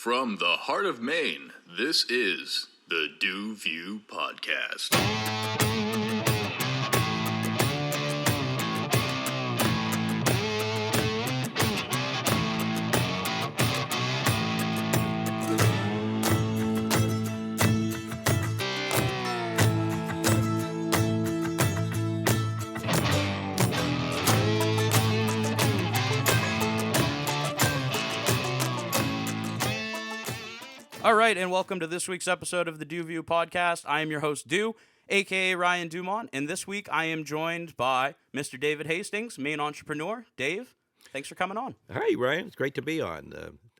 From the heart of Maine, this is the DuView Podcast. All right, and welcome to this week's episode of the DuView Podcast. I am your host, Du, a.k.a. Ryan Dumont, and this week I am joined by Mr. David Hastings, Maine entrepreneur. Dave, thanks for coming on. Hi, Ryan. It's great to be on.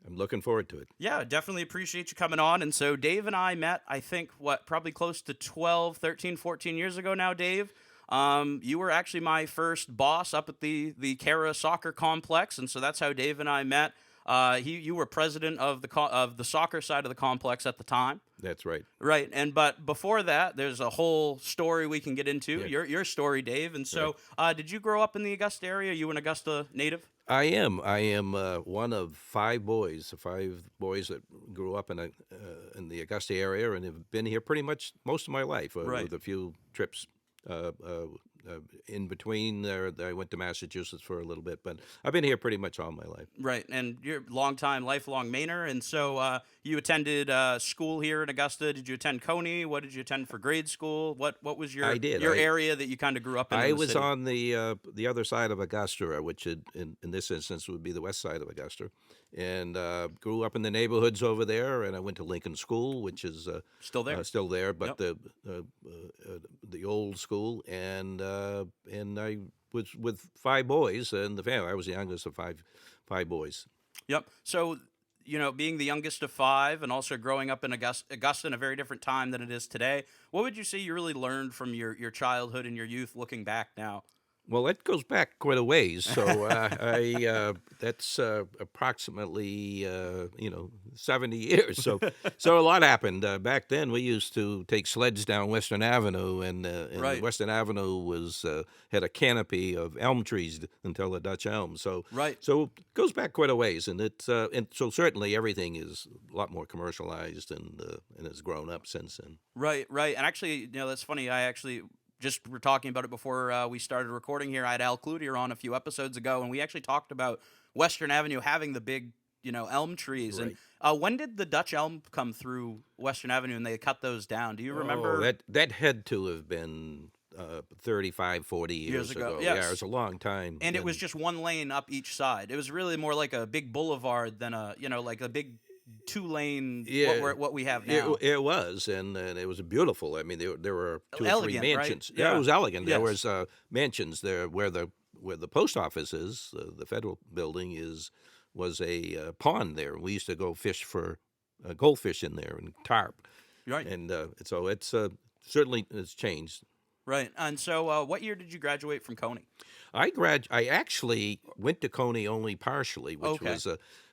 I'm looking forward to it. Yeah, definitely appreciate you coming on. And so Dave and I met, I think, probably close to 12, 13, 14 years ago now, Dave. You were actually my first boss up at the CARA soccer complex, and so that's how Dave and I met. You were president of the soccer side of the complex at the time. That's right. Right, but before that, there's a whole story we can get into. Yeah. Your story, Dave. And so, did you grow up in the Augusta area? Are you an Augusta native? I am one of five boys that grew up in the Augusta area and have been here pretty much most of my life, with a few trips in between there. I went to Massachusetts for a little bit, but I've been here pretty much all my life. Right, and you're a lifelong Mainer, and so you attended school here in Augusta. Did you attend Coney? What did you attend for grade school? What was your area that you kind of grew up in? I the was city? on the other side of Augusta, which in this instance would be the west side of Augusta, and grew up in the neighborhoods over there. And I went to Lincoln School, which is still there, but the old school, and I was with five boys in the family. I was the youngest of five boys. Yep. So, being the youngest of five and also growing up in Augusta in a very different time than it is today, what would you say you really learned from your childhood and your youth looking back now? Well, that goes back quite a ways. So that's approximately 70 years. So a lot happened back then. We used to take sleds down Western Avenue, and Western Avenue had a canopy of elm trees until the Dutch elm. So it goes back quite a ways, and and so certainly everything is a lot more commercialized and has grown up since then. Right. And actually, that's funny. Just were talking about it before we started recording here. I had Al Cloutier on a few episodes ago, and we actually talked about Western Avenue having the big, elm trees. Right. And when did the Dutch elm come through Western Avenue and they cut those down? Do you remember? That had to have been 35, 40 years ago. Yes. Yeah, it was a long time. And it was just one lane up each side. It was really more like a big boulevard than like a big two-lane, what we have now. It was, and it was beautiful. I mean, there were two or three mansions. Right? Yeah, it was elegant. Yes. There was mansions there where the post office is, the federal building was a pond there. We used to go fish for goldfish in there and carp. Right. And so it's certainly it's changed. Right. And so what year did you graduate from Coney? I actually went to Coney only partially, which was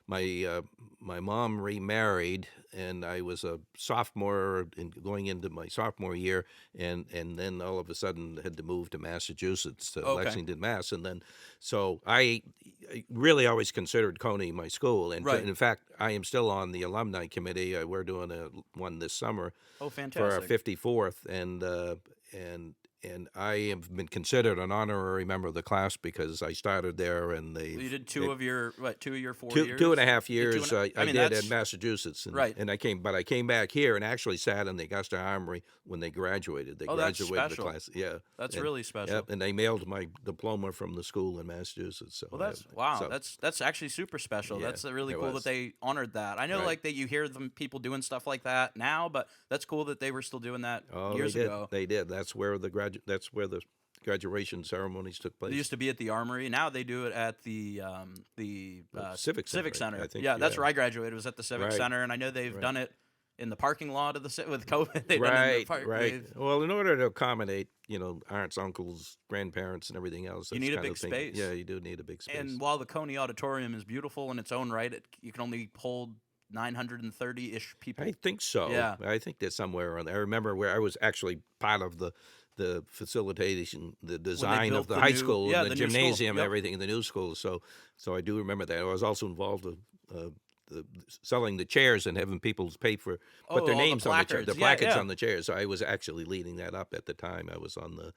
my mom remarried, and I was a sophomore going into my sophomore year, and then all of a sudden had to move to Massachusetts, to Lexington, Mass. And then, so I really always considered Coney my school. And in fact, I am still on the alumni committee. We're doing one this summer. Oh, fantastic. For our 54th, and I have been considered an honorary member of the class because I started there, and you did two of your 4 years? 2.5 years. I did at Massachusetts, and I came back here and actually sat in the Augusta Armory when they graduated. They graduated that's the class. Yeah, that's really special. Yep, and they mailed my diploma from the school in Massachusetts. So, that's actually super special. Yeah, that's really cool that they honored that. I know that you hear people doing stuff like that now, but that's cool that they were still doing that years ago. They did. That's where the graduation ceremonies took place. They used to be at the Armory. Now they do it at the Civic Center. I think, that's where I graduated. Was at the Civic Center, and I know they've done it in the parking lot of with COVID. They've done it in the park. Well, in order to accommodate, aunts, uncles, grandparents, and everything else, you need a big space. Yeah, you do need a big space. And while the Coney Auditorium is beautiful in its own right, you can only hold 930-ish people. I think so. Yeah. I think there's somewhere around there. I remember where I was actually part of the facilitation, the design of the high school, the gymnasium, everything in the new school. So I do remember that. I was also involved selling the chairs and having people pay for put their all the names on the placards. the Yeah, placards yeah. on the chairs. So I was actually leading that up at the time. I was on the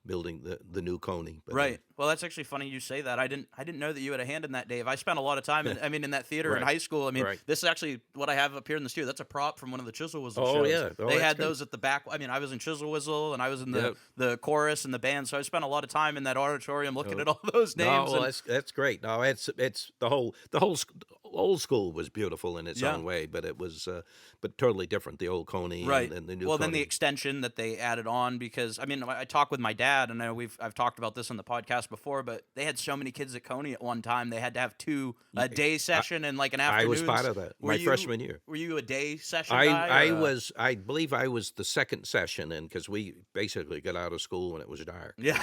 building the new Coney. But, Right. Well, that's actually funny you say that. I didn't know that you had a hand in that, Dave. I spent a lot of time in that theater in Right. high school. I mean, Right. this is actually what I have up here in the studio. That's a prop from one of the Chisel Whistle Oh, shows. yeah. Oh, They that's had good. those at the back. I mean, I was in Chisel Whistle and I was in Yep. the chorus and the band. So I spent a lot of time in that auditorium looking at all those names. No, well, and- that's great. No, it's the whole old school was beautiful in its Yeah. own way, but it was but totally different. The old Coney Right. and the new Well, Coney. then the extension that they added on, because I mean, I talked with my dad, and I know I've talked about this on the podcast before, but they had so many kids at Coney at one time. They had to have two a day session and like an I afternoon. was part of that my freshman year. Were you a day session I guy? or, I believe I was the second session, and because we basically got out of school when it was dark. Yeah.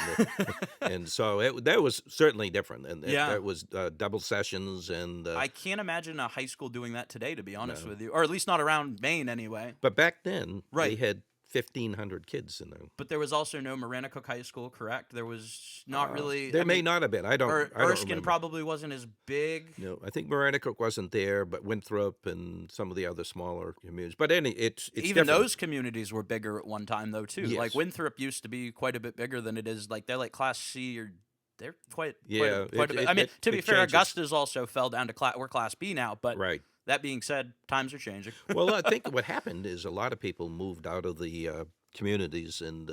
And so that was certainly different, and Yeah. there was double sessions, and I can't imagine a high school doing that today, to be honest with you, or at least not around Maine anyway. but back then they Right. had 1,500 kids in there. But there was also no Maranacook High School, correct? There was not really. There I may mean, not have been. I don't Erskine remember. probably wasn't as big. No, I think Maranacook wasn't there, but Winthrop and some of the other smaller communities. But it's Even different. those communities were bigger at one time, though, too. Yes. Like Winthrop used to be quite a bit bigger than it is. Like they're like Class C, or they're quite Yeah, quite a bit. I mean, to be it fair, changes. Augusta's also fell down to we're Class B now. But Right. that being said, times are changing. Well, I think what happened is a lot of people moved out of the communities and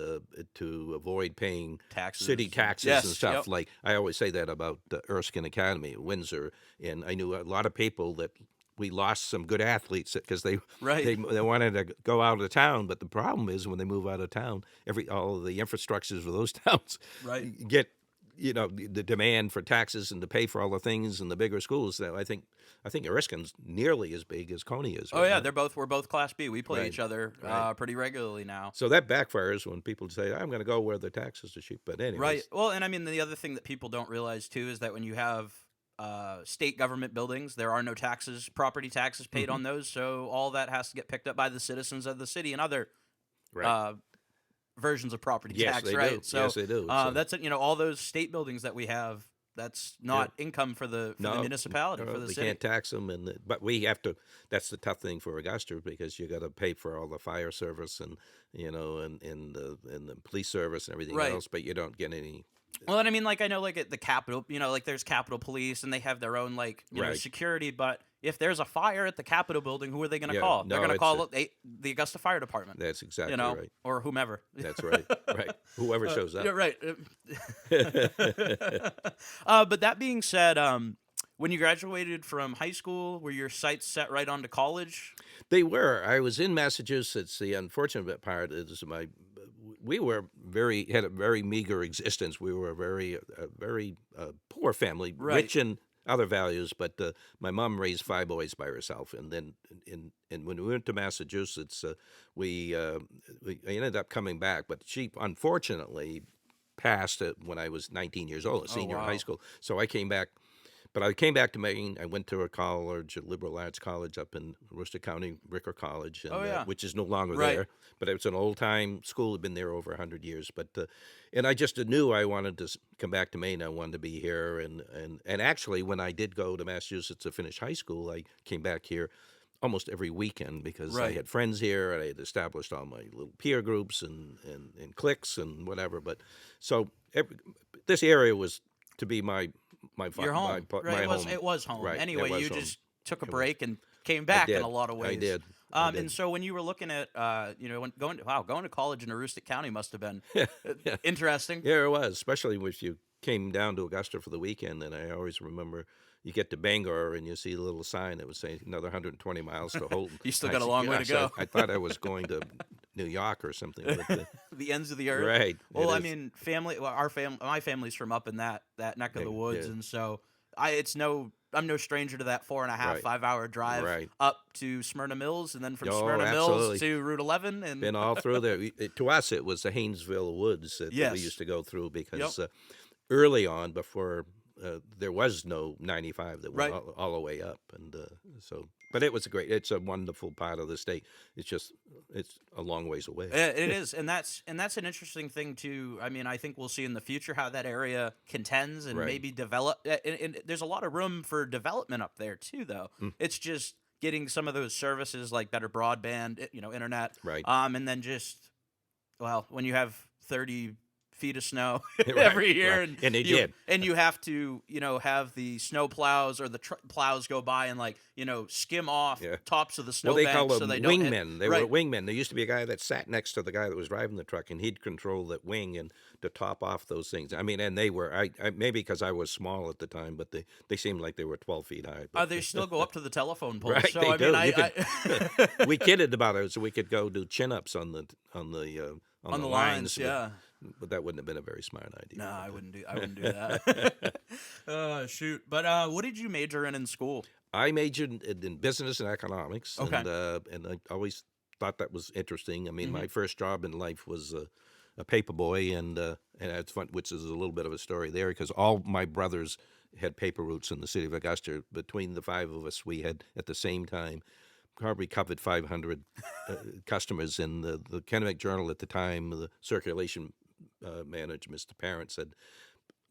to avoid paying Taxes. city taxes Yes, and stuff. yep. Like I always say that about Erskine Academy at Windsor, and I knew a lot of people that we lost some good athletes because they Right. they wanted to go out of town. But the problem is when they move out of town, all of the infrastructures for those towns Right. get the demand for taxes and to pay for all the things in the bigger schools. So I think Erskine's nearly as big as Coney is. Oh right yeah, now. we're both Class B. We play Right. each other Right. pretty regularly now. So that backfires when people say, "I'm going to go where the taxes are cheap." But anyways, Right. Well, and I mean, the other thing that people don't realize too is that when you have state government buildings, there are no taxes, property taxes paid Mm-hmm. on those. So all that has to get picked up by the citizens of the city and other right? versions of property Yes, tax. they Right. do. So Yes, they do. So- that's it. All those state buildings that we have. That's not income for the municipality, for the we city. can't tax them, but we have to. That's the tough thing for Augusta because you got to pay for all the fire service and and the police service and everything Right. else, but you don't get any. Well, and I mean, like, I know, like, at the Capitol, like, there's Capitol Police, and they have their own, like, Right. security, but if there's a fire at the Capitol building, who are they going to Yeah, call? They're no, going to it's call the Augusta Fire Department, That's exactly right. or whomever. That's right. Right. Whoever shows up. Yeah, right. But that being said, when you graduated from high school, were your sights set right onto college? They were. I was in Massachusetts. The unfortunate part is we had a very meager existence. We were a very poor family, Right. rich in other values. But my mom raised 5 boys by herself, and then when we went to Massachusetts, we ended up coming back. But she unfortunately passed when I was 19 years old, a senior in wow. high school. So I came back. But I came back to Maine. I went to a college, a liberal arts college up in Worcester County, Ricker College, and, which is no longer Right. there. But it was an old-time school. Had been there over 100 years. But and I just knew I wanted to come back to Maine. I wanted to be here. And actually, when I did go to Massachusetts to finish high school, I came back here almost every weekend because I Right. had friends here. And I had established all my little peer groups and cliques and whatever. But so this area was to be my Your home. my home. It was home. Right, it Anyway, was you home. just took a break and came back in did. a lot of ways. I did. And so when you were looking at, going to college in Aroostook County must have been interesting. Yeah, it was, especially if you came down to Augusta for the weekend. And I always remember you get to Bangor and you see a little sign that would say another 120 miles to Holton. You still I got a said, long way to "Gosh, go." I thought I was going to New York or something. But, The ends of the earth. right. Well, it I is. mean, my family's from up in that neck of the woods, yeah. and so I'm no stranger to that 4.5, Right. 5 hour drive Right. up to Smyrna Mills, and then from Oh, Smyrna Mills absolutely. to Route 11, and Been all through there. To us, it was the Haynesville Woods that Yes. we used to go through because early on, before there was no 95 that went Right. all the way up, and But it's a wonderful part of the state. It's a long ways away. It is, and that's an interesting thing too. I mean, I think we'll see in the future how that area contends and Right. maybe develop. And there's a lot of room for development up there too, though. It's just getting some of those services like better broadband, internet, Right. and then just when you have 30 feet of snow Right, every year, right. And they did. and you have to, have the snow plows or the plows go by and skim off tops of the Well, they call snowbanks them so they don't wingmen. They right. were wingmen. There used to be a guy that sat next to the guy that was driving the truck, and he'd control that wing and to top off those things. I mean, and they were I maybe because I was small at the time, but they seemed like they were 12 feet high. But, They still go up to the telephone pole. Right, So they I do. mean, We kidded about it, so we could go do chin-ups on the lines, lines, yeah. But that wouldn't have been a very smart idea. No, I wouldn't do that. Shoot. But what did you major in school? I majored in business and economics, Okay. and I always thought that was interesting. I mean, my first job in life was a paper boy, and it's fun, which is a little bit of a story there because all my brothers had paper routes in the city of Augusta. Between the five of us, we had at the same time probably covered 500 customers. In the Kennebec Journal at the time, the circulation manager, Mr. Parent, said,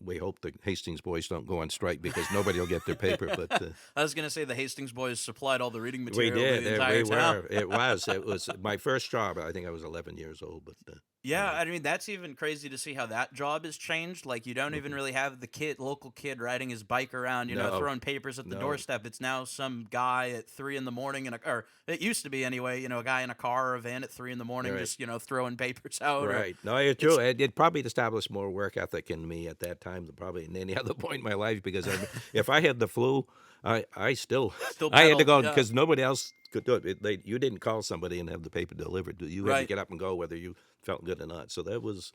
"We hope the Hastings boys don't go on strike because nobody will get their paper." But I was going to say the Hastings boys supplied all the reading we material did. to the entire town. Were. It was my first job. I think I was 11 years old. But Yeah, I mean, that's even crazy to see how that job has changed. Like, you don't even really have the local kid riding his bike around, No. throwing papers at the No. doorstep. It's now some guy at 3 in the morning, or it used to be anyway, a guy in a car or a van at 3 in the morning Right. just, throwing papers out. Right. No, it's true. It probably established more work ethic in me at that time than probably in any other point in my life because if I had the flu, I still I had to go pedaled, yeah. because nobody else could do it. You didn't call somebody and have the paper delivered. You had to Right. get up and go whether you felt good or not. So that was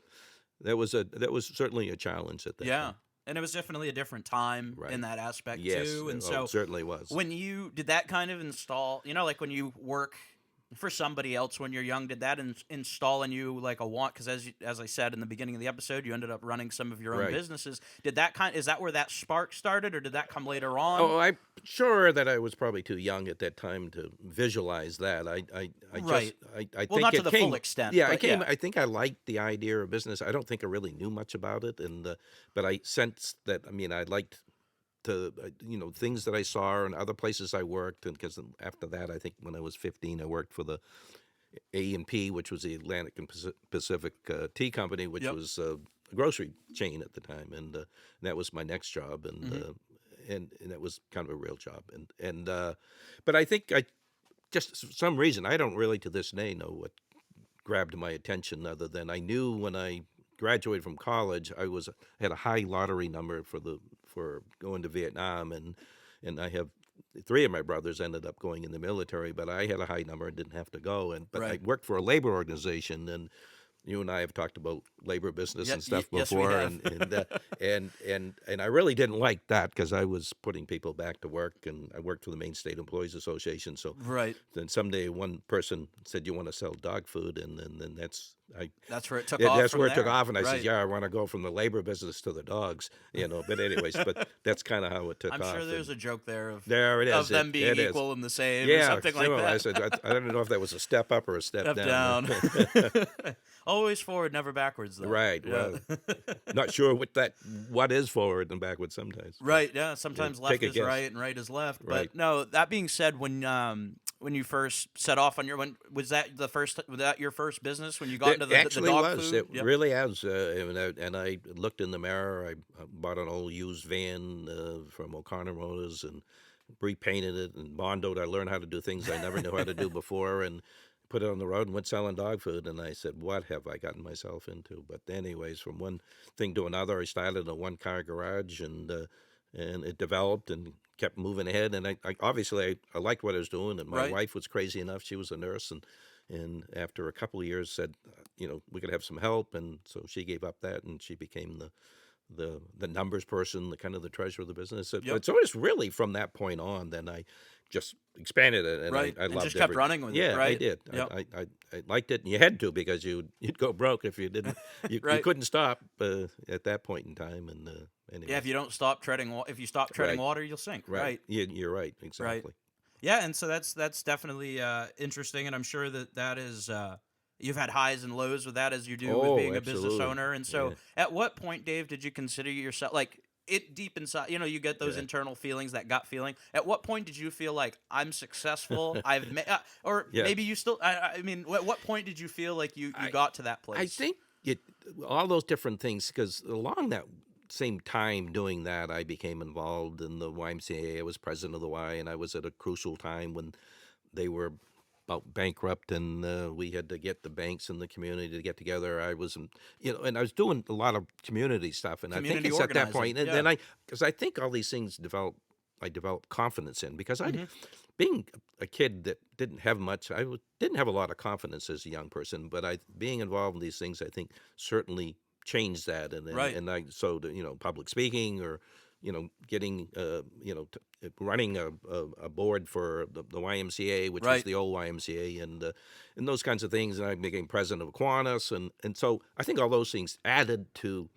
certainly a challenge at that Yeah. time. And it was definitely a different time Right. in that aspect, Yes, too. And it so certainly was. when you did that kind of install, like when you work for somebody else when you're young, did that install in you like a want? Because as I said in the beginning of the episode, you ended up running some of your own Right. businesses. Is that where that spark started, or did that come later on? Oh, I'm sure that I was probably too young at that time to visualize that. I Right. think not it to the came, full extent, Yeah, but yeah. I think I liked the idea of business. I don't think I really knew much about it, but I sensed that. I mean, I liked to things that I saw and other places I worked, and because after that, I think when I was 15, I worked for the A&P, which was the Atlantic and Pacific Tea Company, which Yep. was a grocery chain at the time, and that was my next job, and that was kind of a real job, but I think I just for some reason I don't really to this day know what grabbed my attention other than I knew when I graduated from college I had a high lottery number for going to Vietnam, and I have 3 of my brothers ended up going in the military, but I had a high number and didn't have to go. But Right. I worked for a labor organization, and you and I have talked about labor business Yeah, and stuff yes, we before, have. and I really didn't like that because I was putting people back to work, and I worked for the Maine State Employees Association. So Right. then someday one person said, "You want to sell dog food?" And then that's That's where it took off. that's from where it took there. off, and I Right. said, "Yeah, I want to go from the labor business to the dogs." But anyways, but that's kind of how it took I'm off. sure there's and a joke there of there it is. of them It being is. equal and the same, or Yeah, something like similar. that. I said, I don't know if that was a step up or a step Up down. down. Always forward, never backwards, though. Right. Yeah. Well, not sure what is forward and backwards sometimes. Right. Yeah. Sometimes take left a is guess. right and right is left. Right. But no. That being said, when you first set off on was that your first business when you got It into the actually dog was. food? It Yep. really has. And I looked in the mirror. I bought an old used van from O'Connor Motors and repainted it and bondoed. I learned how to do things I never knew how to do before, and put it on the road and went selling dog food. And I said, "What have I gotten myself into?" But anyways, from one thing to another, I started in a one-car garage, and it developed and kept moving ahead. And I obviously I liked what I was doing, and my Right. wife was crazy enough. She was a nurse, and after a couple of years said, we could have some help, and so she gave up that, and she became the numbers person, the kind of the treasurer of the business. Yep. But so it's really from that point on, then I just expanded it, and Right. I And loved just kept running with it, Yeah, I right? did. Yep. I liked it, and you had to because you'd go broke if you didn't. You Right. couldn't stop at that point in time, and anyway. Yeah. If you don't stop treading, if you stop treading Right. water, you'll sink. Right. Right. You're right. Exactly. Yeah, and so that's definitely interesting, and I'm sure that is you've had highs and lows with that as you do with Oh, being a business absolutely. owner. And so, Yeah. at what point, Dave, did you consider yourself like it deep inside? You know, you get those Yeah. internal feelings, that gut feeling. At what point did you feel like I'm successful? Or Yeah. maybe you still. I mean, what point did you feel like you I got to that I place? think it all those different things because along that same time doing that, I became involved in the YMCA. I was president of the Y, and I was at a crucial time when they were about bankrupt, and we had to get the banks and the community to get together. I was, and I was doing a lot of community stuff, and I think Community it's at that organizing. point, and Yeah. then because I think all these things I developed confidence in because Hmm. being a kid that didn't have much, didn't have a lot of confidence as a young person, but being involved in these things, I think certainly changed that, Right. public speaking or getting running a board for the YMCA, which was Right. the old YMCA, and those kinds of things, and I became president of Kiwanis, and so I think all those things added to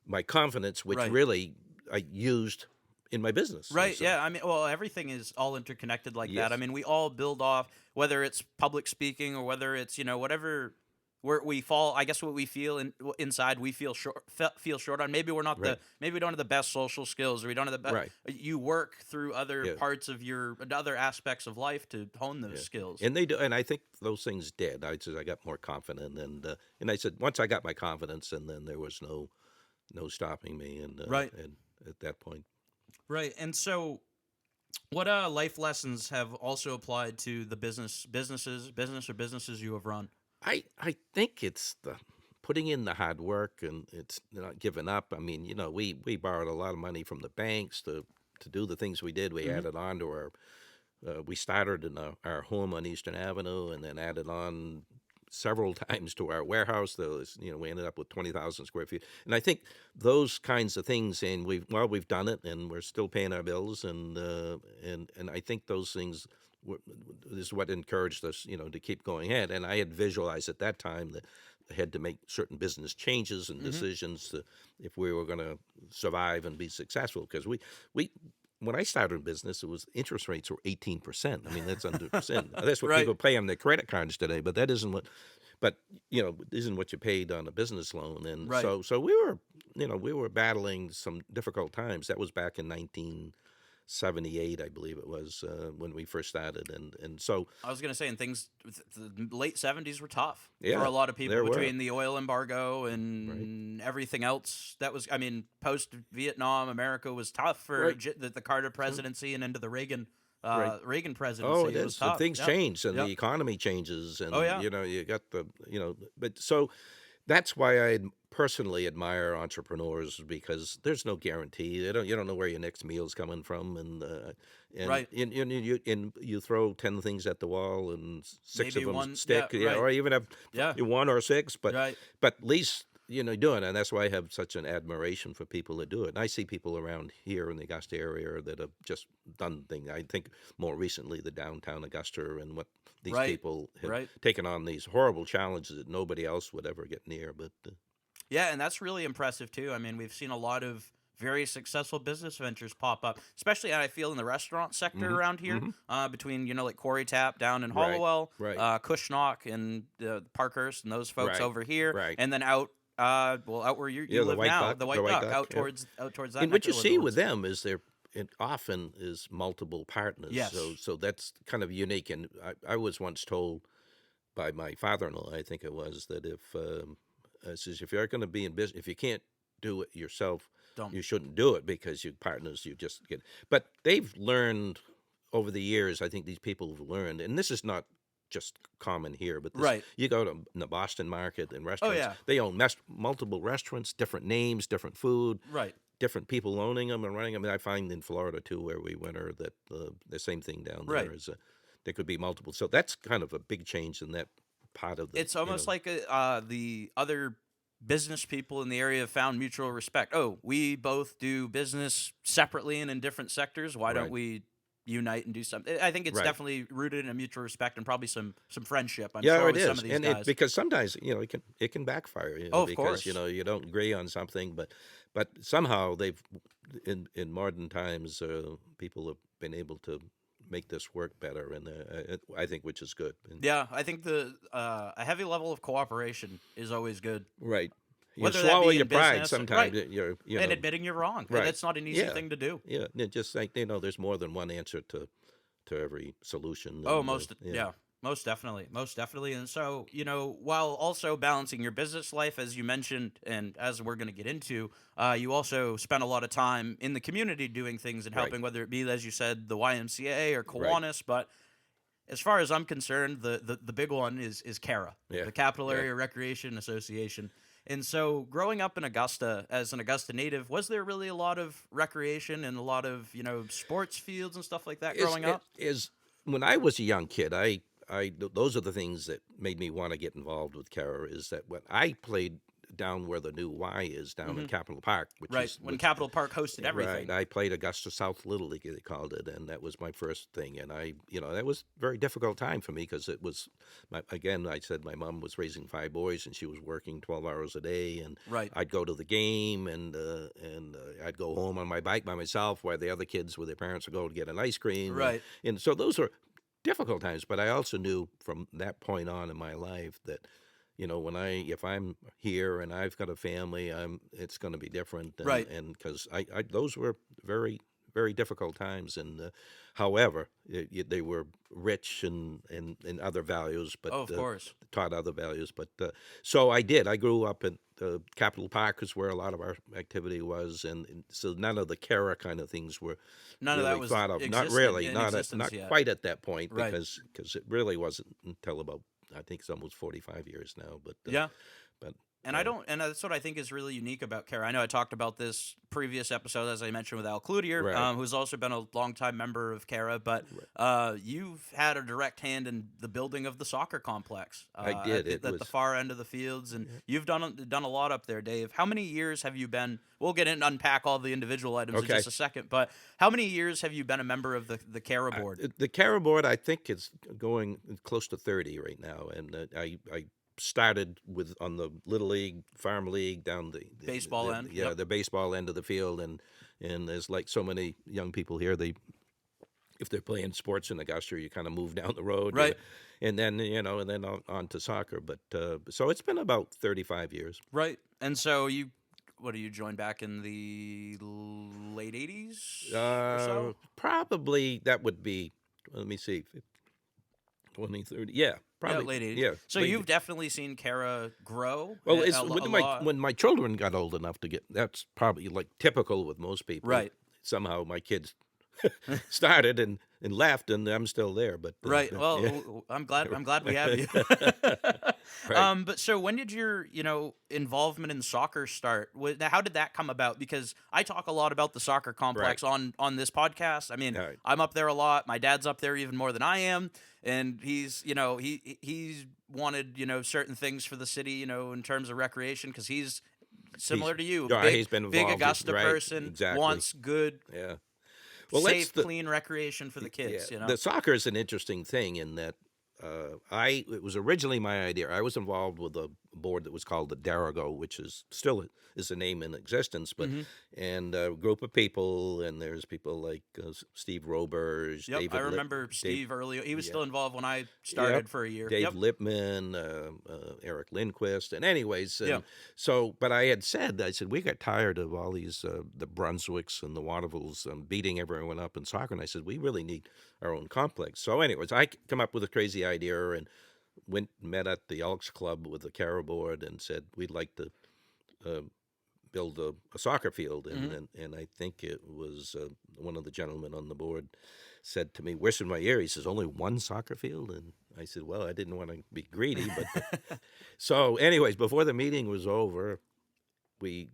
my confidence, which Right. really I used in my business. Right. Yeah. I mean, well, everything is all interconnected like that. I Yes. mean, we all build off whether it's public speaking or whether it's whatever where we fall. I guess what we feel inside, we feel short on. Maybe we're not Right. maybe we don't have the best social skills, or we don't have the best. Right. You work through other Yeah. parts of your other aspects of life to hone those Yeah. skills. And they do, and I think those things did. I got more confident, and I said once I got my confidence, and then there was no stopping me, Right. and at that point, Right. And so, what life lessons have also applied to the businesses you have run? I think it's the putting in the hard work, and it's not giving up. I mean, we borrowed a lot of money from the banks to do the things we did. We Hmm. added on to we started in our home on Eastern Avenue, and then added on several times to our warehouse. We ended up with 20,000 square feet, and I think those kinds of things. And we've done it, and we're still paying our bills, and I think those things is what encouraged us, to keep going ahead. And I had visualized at that time that I had to make certain business changes and Hmm. decisions if we were going to survive and be successful. Because we when I started in business, it was interest rates were 18%. I mean, that's under percent. That's what Right. people pay on their credit cards today, but that isn't what. But isn't what you paid on a business loan, and Right. so we were battling some difficult times. That was back in 1978, I believe it was, when we first started, and so I was gonna say, and things, the late '70s were tough for yeah, a lot of people there were. between the oil embargo Right. and everything else. That was, I mean, post Vietnam, America was tough for Right. the Carter presidency and into the Reagan Right. Reagan Oh, presidency. it It was is. And tough. things Yeah. change, and Yep. the economy changes, and Oh yeah. you got but so that's why I personally admire entrepreneurs because there's no guarantee. You don't know where your next meal's coming from, Right. and you throw 10 things at the wall, and six Maybe of them one. stick, Yeah. Right. or even have Yeah. one or six, Right. but at least doing it. And that's why I have such an admiration for people that do it. And I see people around here in the Augusta area that have just done things. I think more recently the downtown Augusta, and what these Right. people have Right. taken on these horrible challenges that nobody else would ever get near. But Yeah, and that's really impressive too. I mean, we've seen a lot of very successful business ventures pop up, especially I feel in the restaurant sector Mhm, around here, mhm. Between like Corey Tap down in Right, Hollowell, right. Kushnock and Parkhurst and those folks Right, over here, right. and then out out where you Yeah, the live White now, Duck, the White the White Duck, Duck, yeah. out towards that. And neck what you of the see with woods. them is it often is multiple partners. Yes. So that's kind of unique. And I was once told by my father-in-law, I think it was, that says if you're going to be in business, if you can't do it yourself, Don't. you shouldn't do it because you partners, you just get. But they've learned over the years. I think these people have learned, and this is not just common here, but Right. you go to the Boston market and restaurants. yeah. They own multiple restaurants, different names, different food, Right. different people owning them and running them. I find in Florida too, where we went, that the same thing down there Right. is there could be multiple. So that's kind of a big change in that part of the. It's almost like the other business people in the area have found mutual respect. Oh, we both do business separately and in different sectors. Why don't Right. we unite and do something? I think it's Right. definitely rooted in a mutual respect and probably some friendship. I'm Yeah, sure it with is, some of these and guys. because sometimes it can backfire, Oh, of because course. you don't agree on something, but somehow they've in modern times people have been able to make this work better, and I think which is good. And, Yeah, I think a heavy level of cooperation is always good. right. You Whether that swallow be your in pride business, sometimes. right, You and know, admitting you're wrong, and right. that's not an easy Yeah. thing to do. Yeah, and just like there's more than one answer to every solution. Oh, And, yeah, most definitely, most definitely. And so, while also balancing your business life, as you mentioned, and as we're going to get into, you also spend a lot of time in the community doing things and Right. helping, whether it be, as you said, the YMCA or Right. Kiwanis. But as far as I'm concerned, the big one is CARA, Yeah. the Capital Yeah. Area Recreation Association. And so, growing up in Augusta as an Augusta native, was there really a lot of recreation and a lot of sports fields and stuff like that growing up? Is when I was a young kid, those are the things that made me want to get involved with CARA. Is that when I played down where the new Y is down in Capitol Park, which Right, is when Capitol Park hosted everything. Right, I played Augusta South Little League, they called it, and that was my first thing. And that was a very difficult time for me because it was, again, I said my mom was raising 5 boys and she was working 12 hours a day, and Right. I'd go to the game and I'd go home on my bike by myself while the other kids with their parents would go to get an ice cream. Right. And so those were difficult times, but I also knew from that point on in my life that if I'm here and I've got a family, it's going to be different. And, Right. And because those were very, very difficult times. And however, they were rich in other values, but Oh, of course. taught other values. But so I did. I grew up at Capitol Park is where a lot of our activity was, and so none of the CARA kind of things were None of really that was thought of. Not existent- really, in not existence yet. quite at that point, Right. because it really wasn't until about, I think it's almost 45 years now. But Yeah. but And and that's what I think is really unique about CARA. I know I talked about this previous episode, as I mentioned, with Al Cloutier, Right. who's also been a longtime member of CARA, but you've had a direct hand in the building of the soccer complex. I did. At the Was far end of the fields, and you've done a lot up there, Dave. How many years have you been? We'll get in and unpack all the individual items in Okay. just a second, but how many years have you been a member of the CARA board? the CARA board, I think, is going close to 30 right now, and I started on the Little League, Farm League, down the Baseball end, yeah, yep. the baseball end of the field, and there's like so many young people here, if they're playing sports in Augusta, you kind of move down the road, Right. and then on to soccer. But so it's been about 35 years. Right. And so you joined back in the late 80s or so? Probably that would be. Let me see. 20, 30. Yeah, probably late 80s. Yeah. So you've definitely seen CARA grow. Well, a it's lot. when my children got old enough to get. That's probably like typical with most people. Right. Somehow my kids started and left, and I'm still there. But Right. Well, yeah. I'm glad we have you. Right. But so when did your involvement in soccer start? How did that come about? Because I talk a lot about the soccer complex on this podcast. I mean, Right. I'm up there a lot. My dad's up there even more than I am, and he's he's wanted certain things for the city in terms of recreation, because he's similar to you, yeah, big, he's been big involved, Augusta right, person, exactly. wants good, Yeah. Well, that's safe, clean recreation for the kids. The soccer is an interesting thing in that it was originally my idea. I was involved with a board that was called the Darago, which is still is a name in existence, but and a group of people, and there's people like Steve Robers, Yep, David I remember Steve earlier. He was still involved when I started for a year. Dave Yep. Lippman, Eric Lindquist, and anyways, Yeah. so, but I said, we got tired of all these, the Brunswicks and the Watervilles beating everyone up in soccer, and I said, we really need our own complex. So anyways, I come up with a crazy idea and met at the Elks Club with the CARA board and said, we'd like to build a soccer field, and I think it was one of the gentlemen on the board said to me, whispered in my ear, he says, only one soccer field? And I said, well, I didn't want to be greedy, but so anyways, before the meeting was over, he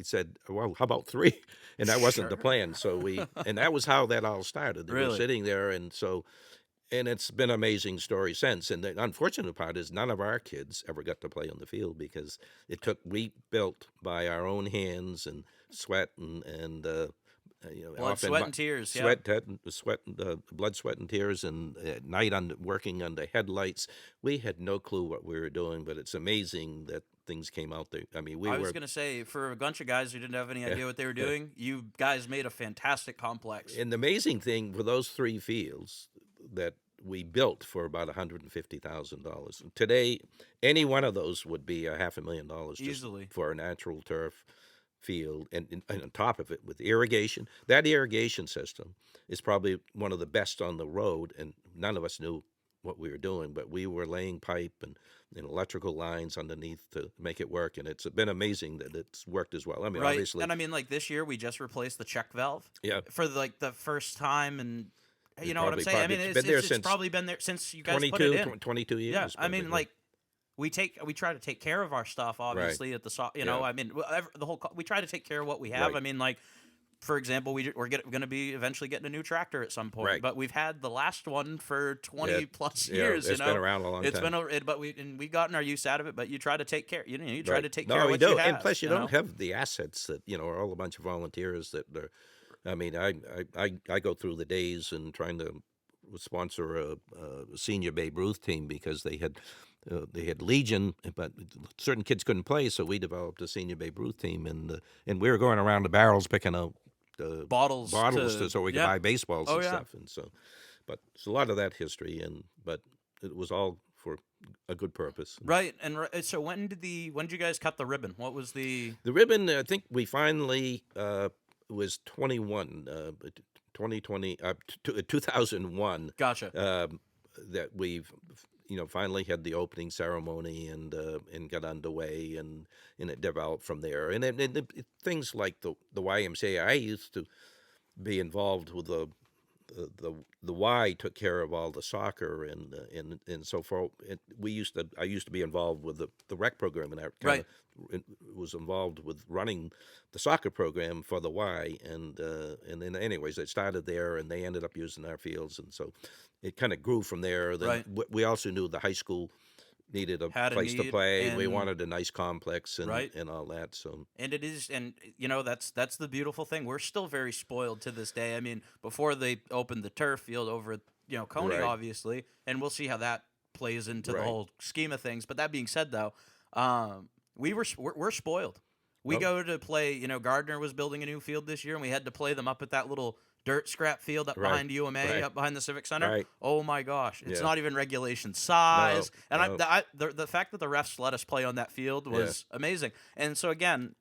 said, well, how about 3? And that wasn't the plan. So and that was how that all started. They were Really? sitting there, and it's been an amazing story since. And the unfortunate part is none of our kids ever got to play on the field because we built by our own hands and sweat and Blood, sweat, and tears. Yeah. Blood, sweat, and tears, and at night working under headlights. We had no clue what we were doing, but it's amazing that things came out there. I mean, I was going to say, for a bunch of guys who didn't have any idea what they were doing, you guys made a fantastic complex. And the amazing thing for those 3 fields that we built for about $150,000. Today, any one of those would be $500,000 easily for a natural turf field, and on top of it with irrigation. That irrigation system is probably one of the best on the road, and none of us knew what we were doing, but we were laying pipe and electrical lines underneath to make it work, and it's been amazing that it's worked as well. I mean, right. Obviously, and I mean, like this year we just replaced the check valve. Yeah. For like the first time, and you know what I'm probably- saying. I probably mean, it's it's probably been there since you guys 22, put it in. 22 years. Yeah, I probably, mean, like we try to take care of our stuff, obviously at the you know. Yeah. I mean, we try to take care of what we have. Right. I mean, like for example, we're going to be eventually getting a new tractor at some point, Right. but we've had the last one for 20 plus Yeah, years. it's you know, been around a long time. But we've gotten our use out of it. But you try to take care. You try Right. to take No, care of we what do. you have. And plus, you know? don't have the assets that are all a bunch of volunteers that are. I mean, I go through the days and trying to sponsor a senior Babe Ruth team because they had Legion, but certain kids couldn't play, so we developed a senior Babe Ruth team, and we were going around the barrels picking out bottles so we could buy baseballs and yeah. stuff, and so. But it's a lot of that history, but it was all for a good purpose. Right, and so when did you guys cut the ribbon? What was the ribbon? I think we finally was 21, 2020, 2001. Gotcha. That we've finally had the opening ceremony and got underway, and it developed from there. And things like the YMCA, I used to be involved with the Y took care of all the soccer and so forth. I used to be involved with the rec program, and I right. was involved with running the soccer program for the Y, and then anyways, it started there, and they ended up using our fields, and so it kind of grew from there. Then Right. We also knew the high school needed a place to play, and we wanted a nice complex and right. and all that. So and it is, and that's the beautiful thing. We're still very spoiled to this day. I mean, before they opened the turf field over at Coney, Right. obviously, and we'll see how that plays into the Right. whole scheme of things. But that being said, though, we're spoiled. We Oh. go to play. Gardner was building a new field this year, and we had to play them up at that little dirt scrap field up Right. behind UMA, Right. up behind the Civic Center. Right. Oh my gosh, it's Yeah. not even regulation size. No, And no. the fact that the refs let us play on that field was amazing. And so again,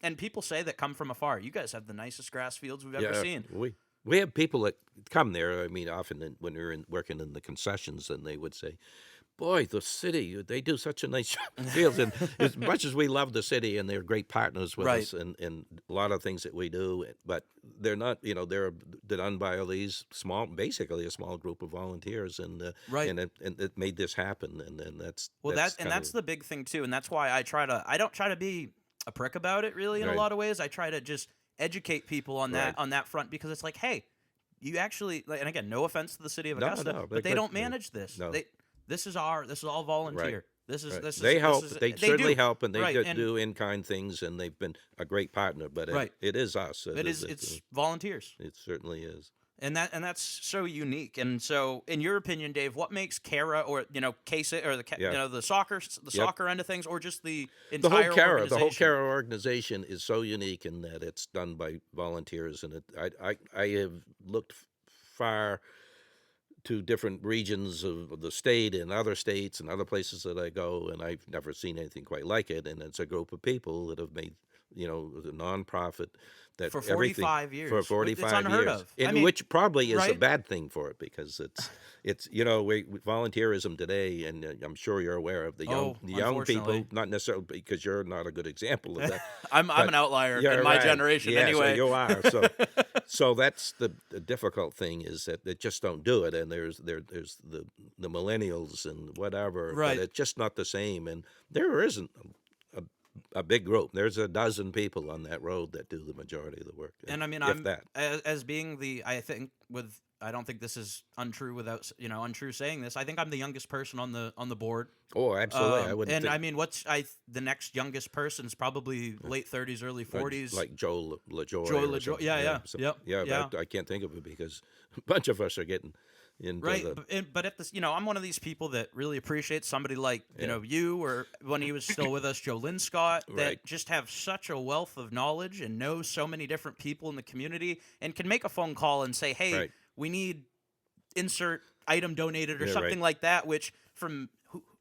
and people say that come from afar. You guys have the nicest grass fields we've ever seen. We have people that come there. I mean, often when we're working in the concessions, and they would say, "Boy, the city, they do such a nice job." Fields." And as much as we love the city, and they're great partners with Right. us, and a lot of things that we do, but they're not, they're done by these basically a small group of volunteers, and Right. and it made this happen, and then that's that's the big thing too, and that's why I don't try to be a prick about it really in a Right. lot of ways. I try to just educate people on Right. that front, because it's like, hey, you actually, and again, no offense to the city of No, Augusta, no, but they good. don't manage this. No. This is all volunteer. Right. This is Right. this is They help. This is, They certainly do. help, and they Right, do, and do in-kind things, and they've been a great partner. But Right. it is us. It's volunteers. It certainly is. And that's so unique. And so, in your opinion, Dave, what makes CARA, or CASA, or the soccer end of things, or just the entire organization? The whole CARA organization is so unique in that it's done by volunteers, and I have looked far to different regions of the state and other states and other places that I go, and I've never seen anything quite like it. And it's a group of people that have made the nonprofit that For 45 years. for 45 It's unheard years, of. I mean, which probably is a right? bad thing for it, because it's volunteerism today, and I'm sure you're aware of the young unfortunately. people, not necessarily because you're not a good example of that. I'm an outlier in my generation yeah, anyway. So you are. So that's the difficult thing, is that they just don't do it, and there's the millennials and whatever, Right. but it's just not the same, and there isn't a big group. There's a dozen people on that road that do the majority of the work. And I mean, if that. as being I think I don't think this is untrue without untrue saying this. I think I'm the youngest person on the board. Oh, absolutely. I wouldn't. And think, I mean, the next youngest person is probably late 30s, early 40s. like Joe LaJoy. Joy LaJoy. Yeah. Yeah. But I can't think of it because a bunch of us are getting into right. the. But at this, I'm one of these people that really appreciates somebody like you, or when he was still with us, Joe Linscott, that Right. just have such a wealth of knowledge and know so many different people in the community and can make a phone call and say, hey, Right. we need insert item donated or Yeah, something right. like that, which from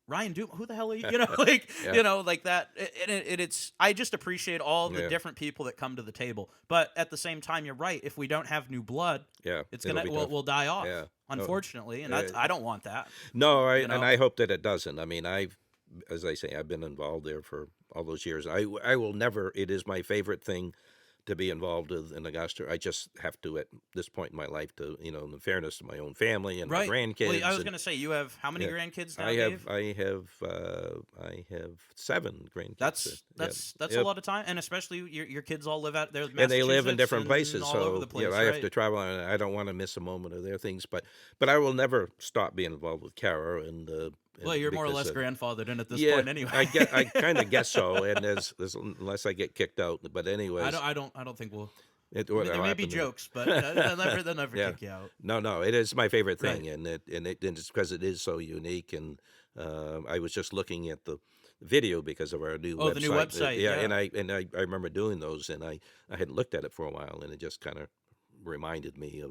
Ryan Doom, who the hell are you? Yeah. Like that. It's I just appreciate all the Yeah. different people that come to the table. But at the same time, you're right. If we don't have new blood, Yeah. it's it'll be tough. we'll die off. Yeah. Unfortunately, and Yeah. I don't want that. No, you know? and I hope that it doesn't. I mean, as I say, I've been involved there for all those years. I will never. It is my favorite thing to be involved with in Augusta. I just have to at this point in my life to, in the fairness to my own family and Right. my grandkids. Well, I was and going to say, you have how many Yeah. grandkids now, I Dave? have 7 grandkids. That's Yeah. a lot of time, and especially your kids all live out there, And they live in different places, all so over the place, I have right? to travel, and I don't want to miss a moment of their things. But I will never stop being involved with CARA, and Well, you're more or because, less grandfathered in at this yeah, point, anyway. I kind of guess so, and unless I get kicked out. But anyways, I don't think we'll. it, I mean, what'll there may be happen to me. jokes, but they'll never Yeah. kick you out. No, it is my favorite Right. thing, and it's because it is so unique. And I was just looking at the video because of our new website. The new website, yeah. and I remember doing those, and I hadn't looked at it for a while, and it just kind of reminded me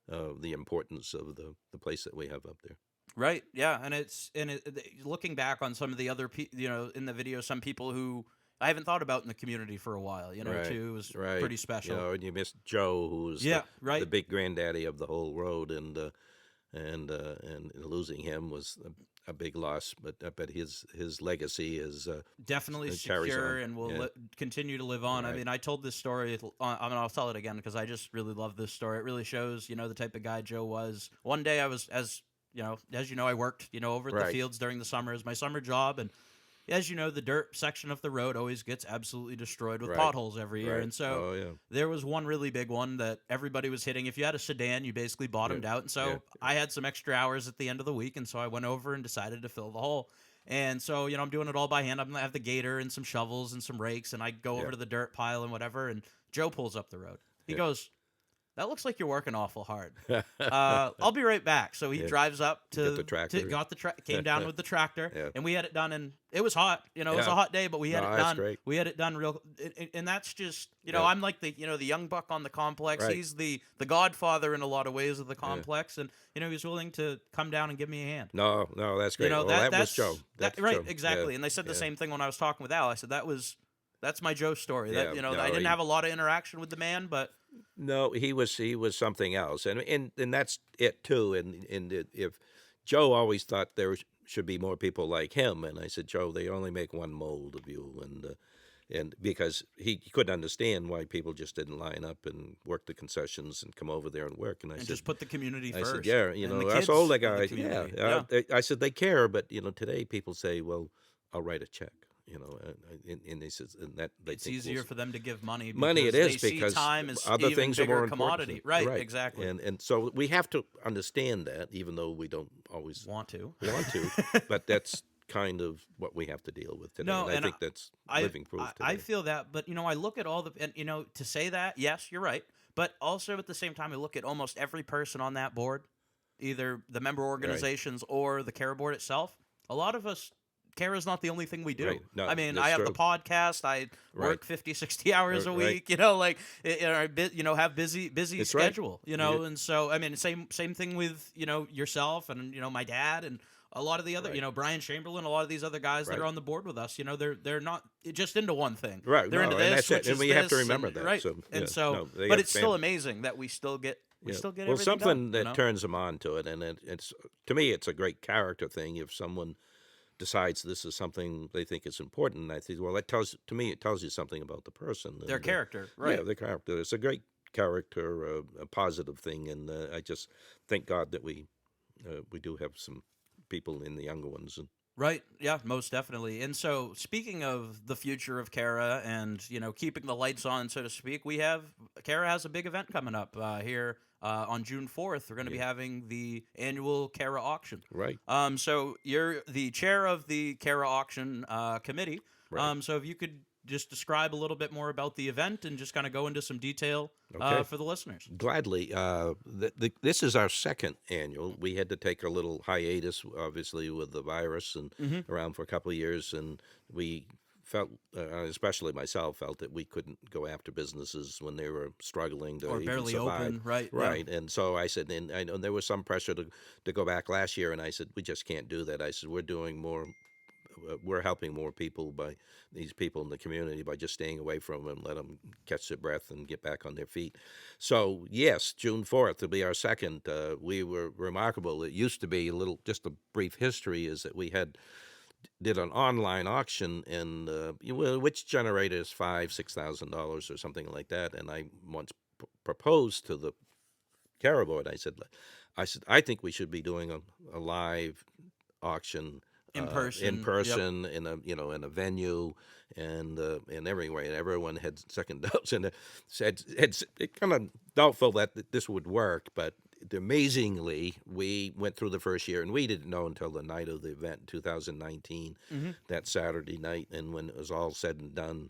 of the importance of the place that we have up there. Right. Yeah, looking back on some of the other in the video, some people who I haven't thought about in the community for a while, Right, too, was right. pretty special. And you missed Joe, who was right. the big granddaddy of the whole road, and losing him was a big loss. But his legacy is Definitely it carries secure on. and will Yeah. continue to live on. I Right. mean, I told this story. I'll tell it again because I just really love this story. It really shows, the type of guy Joe was. One day I was, as you know, I worked, over at the Right. fields during the summer as my summer job, and as you know, the dirt section of the road always gets absolutely destroyed with Right. potholes every year. Right. And so Oh, yeah. there was one really big one that everybody was hitting. If you had a sedan, you basically bottomed out. And so yeah. I had some extra hours at the end of the week, and so I went over and decided to fill the hole. And so, I'm doing it all by hand. I have the gator and some shovels and some rakes, and I go over Yeah. to the dirt pile and whatever, and Joe pulls up the road. He Yeah. goes, "That looks like you're working awful hard. I'll be right back." So he Yeah. drives up to Get the tractor. came down with the tractor, Yeah. and we had it done. And it was hot, it was Yeah. a hot day, but we had No, it that's done. great. We had it done real, and that's just, Yeah. I'm like the young buck on the complex. Right. He's the godfather in a lot of ways of the complex, and he's willing to come down and give me a hand. No, that's great. Well, that was Joe. That's right, Joe. exactly. Yeah. And they said the Yeah. same thing when I was talking with Al. I said that's my Joe story. Yeah, That no, I didn't he- have a lot of interaction with the man, but No, he was something else, and that's it too. And if Joe always thought there should be more people like him, and I said, Joe, they only make one mold of you, and because he couldn't understand why people just didn't line up and work the concessions and come over there and work, and I said, just put the community I first. said, yeah, and the us kids older of the guys, community. I said they care, but today people say, well, I'll write a check, and they says, and that they It's think easier we'll- for them to give money. money. It because is they because see time is other even things are bigger more commodity. important. Right, exactly. And so we have to understand that, even though we don't always Want to. want to, but that's kind of what we have to deal with today. No, and I and think that's living proof today. I feel that, but I look at all the, and to say that, yes, you're right, but also at the same time, I look at almost every person on that board, either the member organizations or the CARA board itself. A lot of us, CARA's not the only thing we do. Right. No, I mean, that's I have true. the podcast. I work Right. 50, 60 hours a Right. week. Have busy That's right. schedule. And so I mean, same thing with yourself and my dad and a lot of the other Right. Brian Chamberlain, a lot of these other guys that Right. are on the board with us. They're not just into one thing. Right, They're no, into and this, that's it. which And is we have to this, remember and, that, right? so, yeah, and so, no, they but have it's still fam- amazing that we still get Yeah. everything well, something done, that turns them on to it, and it's to me, it's a great character thing. If someone decides this is something they think is important, I think, well, it tells you something about the person, their character, right? Yeah, their character. It's a great character, a positive thing, and I just thank God that we do have some people in the younger ones, and Right. Yeah, most definitely. And so, speaking of the future of CARA and keeping the lights on, so to speak, we have CARA has a big event coming up here on June 4th. We're going to be Yeah. having the annual CARA auction. Right. So you're the chair of the CARA auction committee. Right. So if you could just describe a little bit more about the event and just kind of go into some detail Okay. for the listeners. Gladly. This is our second annual. We had to take a little hiatus, obviously, with the virus and Mm-hmm. around for a couple of years, and we felt, especially myself, felt that we couldn't go after businesses when they were struggling to Or even barely survive. open, right? Yeah. Right. And so I said, and I know there was some pressure to go back last year, and I said, we just can't do that. I said, we're doing more. We're helping more people by these people in the community by just staying away from them, let them catch their breath and get back on their feet. So yes, June 4th will be our second. We were remarkable. It used to be just a brief history is that we did an online auction and which generated us $5,000-$6,000 or something like that. And I once proposed to the CARA board. I said I think we should be doing a live auction In person. in Yep. person in a venue and everywhere, and everyone had second doubts and said it's kind of doubtful that this would work, but amazingly we went through the first year and we didn't know until the night of the event in 2019, Mm-hmm. that Saturday night, and when it was all said and done,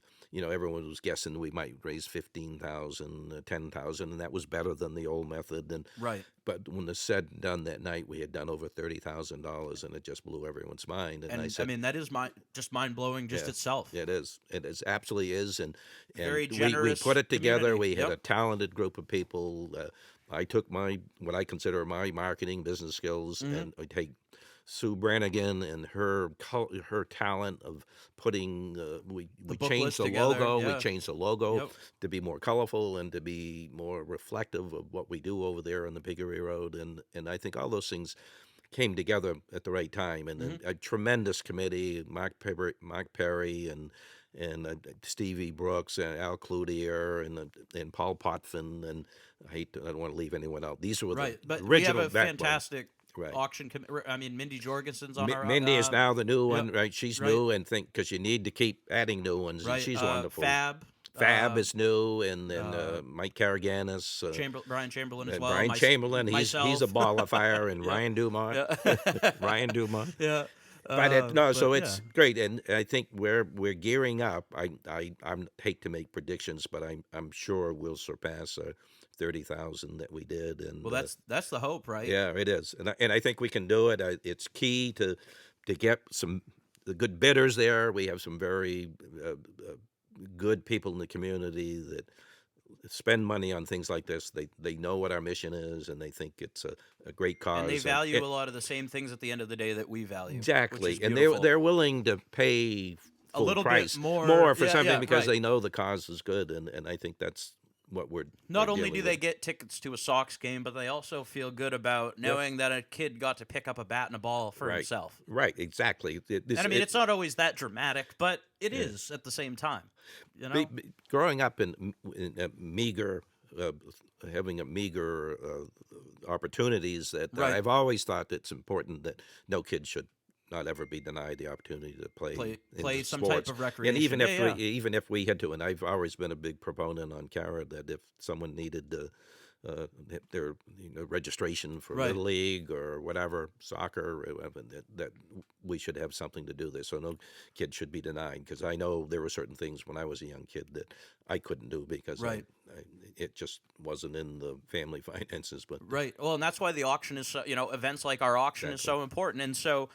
everyone was guessing we might raise 15,000, 10,000, and that was better than the old method. And Right. but when it's said and done that night, we had done over $30,000, and it just blew everyone's mind. And I And said, that is just mind blowing just Yeah, itself. it is. It is absolutely is, and Very we generous put it together. community. We had Yep. a talented group of people. I took what I consider my marketing business skills, Mm-hmm. and I take Sue Brannigan and her talent of putting. We book changed list the together, logo. We yeah. changed the logo Yep. to be more colorful and to be more reflective of what we do over there on the Piggery Road, and I think all those things came together at the right time, and Mm-hmm. a tremendous committee: Mark Perry and Stevie Brooks and Al Cloutier and Paul Potvin, and I don't want to leave anyone out. These were Right. the But we have original a backbone. fantastic Right. auction. Mindy Jorgensen's on our. Mindy is now the new one, Yep. right? She's Right. new, and because you need to keep adding new ones, and Right. she's wonderful. Fab. Fab is new, and uh, Mike Carriganis, Brian Chamberlain as and well. Brian Chamberlain. He's myself. a ball of fire, and Yep. Ryan Dumont. Yeah. Ryan Dumont. Yeah. So but it's great, and I think we're gearing up. I hate to make predictions, but I'm sure we'll surpass 30,000 that we did. And Well, that's the hope, right? yeah, it is, and I think we can do it. It's key to get the good bidders there. We have some very good people in the community that spend money on things like this. They know what our mission is, and they think it's a great cause. And they value a lot of the same things at the end of the day that we value. Exactly, Which is and beautiful. they're willing to pay A full little bit price more. for Yeah, something yeah, because right. they know the cause is good, and I think that's what we're Not we're only dealing do they with. get tickets to a Sox game, but they also feel good about knowing that a kid got to pick up a bat and a ball for Right. himself. Right, exactly. And I mean, it's not always that dramatic, but it is at the same time. Growing up in a meager, having a meager opportunities, that Right. I've always thought it's important that no kid should not ever be denied the opportunity to play Play in some sports. type of recreation. And even if Yeah, even if we had to, and I've always been a big proponent on CARA that if someone needed their registration for Right. Little League or whatever, soccer, or whatever, that we should have something to do this. So no kid should be denied, because I know there were certain things when I was a young kid that I couldn't do because Right. it just wasn't in the family finances. But Right. Well, and that's why the auction is, events like our auction is so important. And so,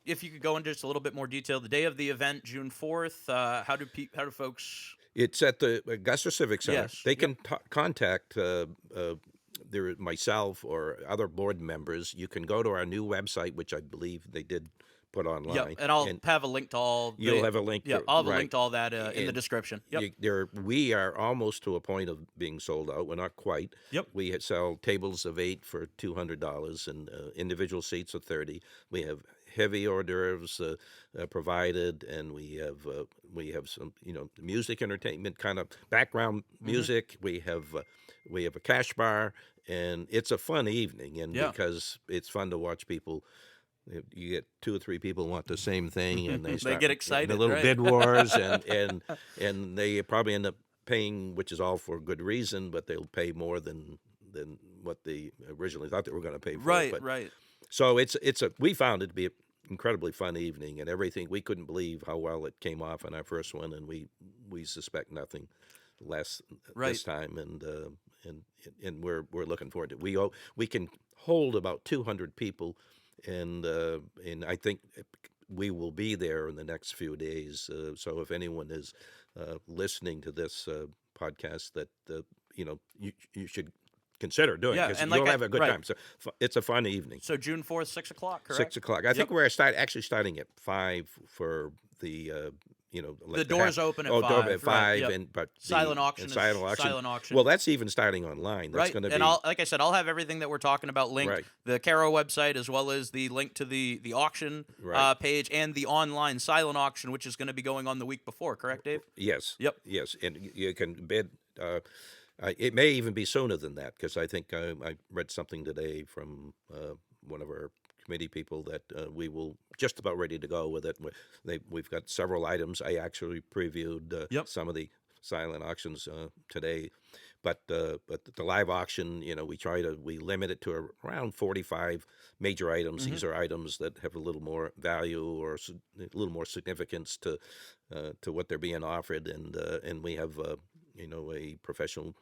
if you could go into just a little bit more detail, the day of the event, June 4th, how do folks? it's at the Augusta Civic Center. Yes. They can contact myself or other board members. You can go to our new website, which I believe they did put online. Yep. And I'll have a link to all. You'll have a link. Yeah, I'll have a right. link to all that in the And description. Yep. We are almost to a point of being sold out. We're not quite. Yep. We sell tables of 8 for $200 and individual seats of 30. We have heavy hors d'oeuvres provided, and we have some music entertainment kind of background music. We have a cash bar, and it's a fun evening, and Yeah. because it's fun to watch people you get 2 or 3 people want the same thing, and they They start get the excited, little right? bid wars, and they probably end up paying, which is all for good reason, but they'll pay more than what they originally thought they were going to pay for. Right, But right. so we found it to be an incredibly fun evening, and everything. We couldn't believe how well it came off on our first one, and we suspect nothing less Right. this time, and we're looking forward to it. We can hold about 200 people, and I think we will be there in the next few days. So if anyone is listening to this podcast, that you should consider doing, Yeah, because and you'll have a good right. time. So it's a fun evening. So June 4th, 6 o'clock, correct? 6 o'clock. I think we're actually starting at 5 for the The doors open at door 5. at 5, right, yep. and but Silent the, auction and is silent auction. silent auction. Well, that's even starting online. That's right, going to and be like I said, I'll have everything that we're talking about linked. Right. The CARA website, as well as the link to the auction Right. page, and the online silent auction, which is going to be going on the week before, correct, Dave? yes, Yep. yes, and you can bid. It may even be sooner than that, because I think I read something today from one of our committee people that we will just about ready to go with it. We've got several items. I actually previewed Yep. some of the silent auctions today, but the live auction, we limit it to around 45 major items. Mm-hmm. These are items that have a little more value or a little more significance to what they're being offered, and we have a professional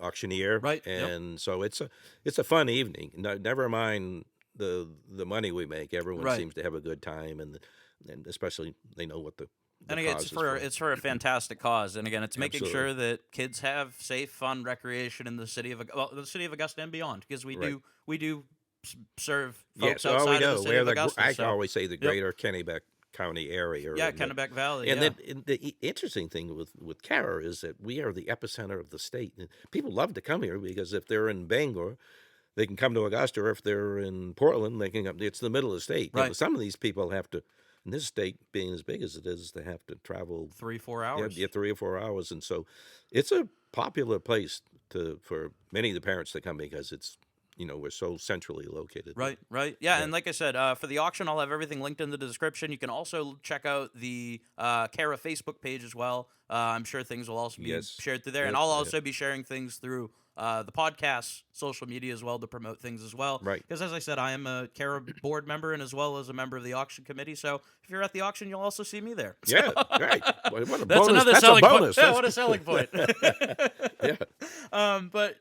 auctioneer, Right, yep. and so it's a fun evening. Never mind the money we make. Everyone Right. seems to have a good time, and especially they know what the And again, cause it's is for a fantastic cause. And again, it's making Absolutely. sure that kids have safe, fun recreation in the city of Augusta and beyond, because we Right. do serve Yes, folks outside we of the do. city of Augusta. I so- always say the greater Kennebec County area. yeah, and Kennebec Valley. And yeah. then the interesting thing with CARA is that we are the epicenter of the state. And people love to come here, because if they're in Bangor, they can come to Augusta, or if they're in Portland, they can come. It's the middle of the state. Right. Some of these people have to, in this state being as big as it is, they have to travel 3-4 hours. Yeah, 3 or 4 hours, and so it's a popular place for many of the parents to come, because it's we're so centrally located. Right, right. Yeah, and like I said, for the auction, I'll have everything linked in the description. You can also check out the CARA Facebook page as well. I'm sure things will also be Yes. shared through there. And Yeah, I'll yeah. also be sharing things through the podcast, social media as well, to promote things as well. Right. Because as I said, I am a CARA board member, and as well as a member of the auction committee. So if you're at the auction, you'll also see me there. Yeah, right. What a That's bonus. another That's selling a bonus. point. Yeah, what a selling point. Yeah. But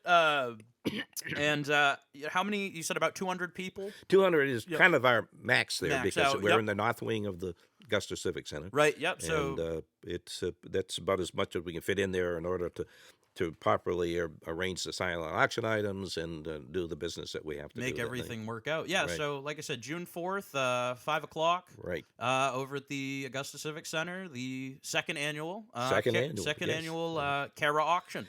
and how many? You said about 200 people, 200 is Yep. kind of our max there, Max because out, we're yep. in the north wing of the Augusta Civic Center. right? Yep. So And it's that's about as much as we can fit in there in order to properly arrange the silent auction items and do the business that we have to make do that night. everything work out. Yeah. Right. So like I said, June 4th, 5 o'clock. Right. Over at the Augusta Civic Center, the second annual, Second annual, yes. annual CARA auction.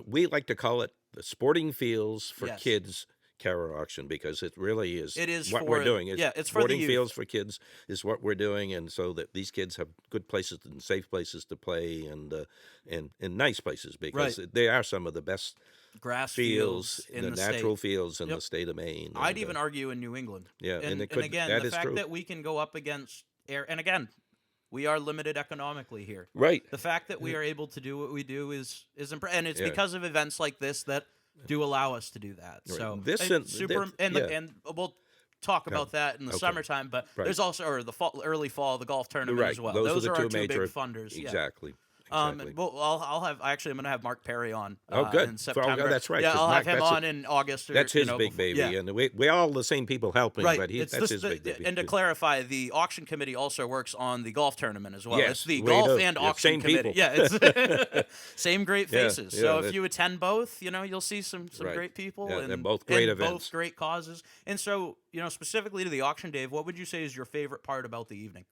We like to call it the Sporting Fields for Yes. Kids CARA auction, because it really is. It is what for- we're doing. yeah, it's for the Sporting youth. Fields for Kids is what we're doing, and so that these kids have good places and safe places to play, and nice places, because they are some of the best Grass fields, in the natural state. fields in Yep. the state of Maine. I'd and, even argue in New England. yeah, and, and it could- again, that the is fact true. that we can go up against air, and again, we are limited economically here. right. The fact that we are able to do what we do is and it's Yeah. because of events like this that do allow us to do that. Right. So This and and- super, that- and yeah. and we'll talk about that in the Okay. summertime. But Right. there's also the early fall, the golf tournament Right. as well. Those are the our two two major big funders. Yeah. Exactly. And Exactly. well, I'll have actually I'm going to have Mark Perry on. Oh, good. In So, September. that's right, Yeah, 'cause I'll Mark- have him that's on in August. Or, That's his big before- baby, yeah. and we all the same people helping, Right. but It's that's his big baby. And to clarify, the auction committee also works on the golf tournament as well. Yes, It's the we golf do. and Yeah, auction same committee. people. Yeah, it's same great Yeah, faces. yeah, So if that- you attend both, you'll see some Right. great people. Yeah, and they're both great and events. both great causes. And so, specifically to the auction, Dave, what would you say is your favorite part about the evening?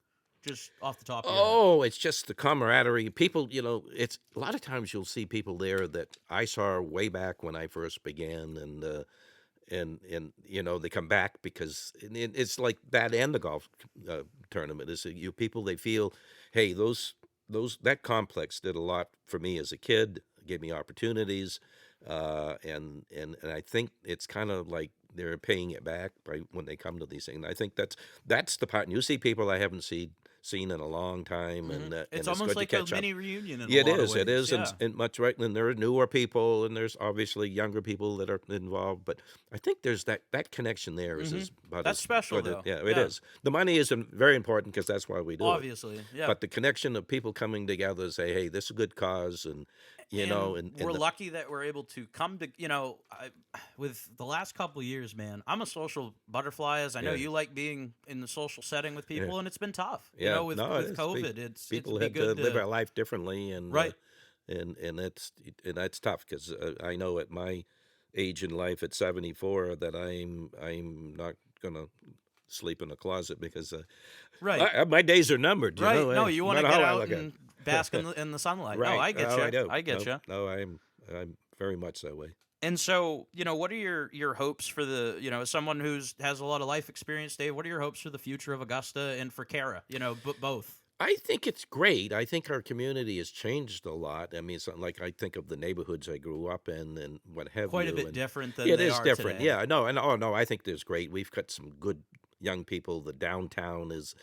Just off the top of your head. Oh, it's just the camaraderie. People, it's a lot of times you'll see people there that I saw way back when I first began, and they come back because it's like that and the golf tournament is you people, they feel, hey, that complex did a lot for me as a kid, gave me opportunities, and I think it's kind of like they're paying it back by when they come to these things. And I think that's the part. And you see people I haven't seen in a long time, and It's and almost good like to a catch up. mini reunion in Yeah, a lot of ways. it is, Yeah. and much right. And there are newer people, and there's obviously younger people that are involved. But I think there's that connection there is about That's as special, good though. yeah, it is. The money is very important because that's why we do it. Obviously, yeah. But the connection of people coming together and say, "Hey, this is a good cause," and and we're lucky that we're able to come to with the last couple of years, man. I'm a social butterfly, as I know Yeah. you like being in the social setting with people, and it's been tough. Yeah, With no, it is. COVID, People it's had good to live our life differently, and Right. and that's tough because I know at my age in life at 74 that I'm not gonna sleep in a closet because right. my days are numbered. Right. You know, No, you want to no matter get how I out look at and bask in the sunlight. right. No, I get Oh, you. I do. I get you. No, I'm very much that way. And so, what are your hopes for the, as someone has a lot of life experience, Dave, what are your hopes for the future of Augusta and for CARA, both? I think it's great. I think our community has changed a lot. I mean, it's not like I think of the neighborhoods I grew up in and what have Quite you. a bit and different than it they is are different. today. Yeah, no, and oh no, I think there's great. We've got some good young people. The downtown is,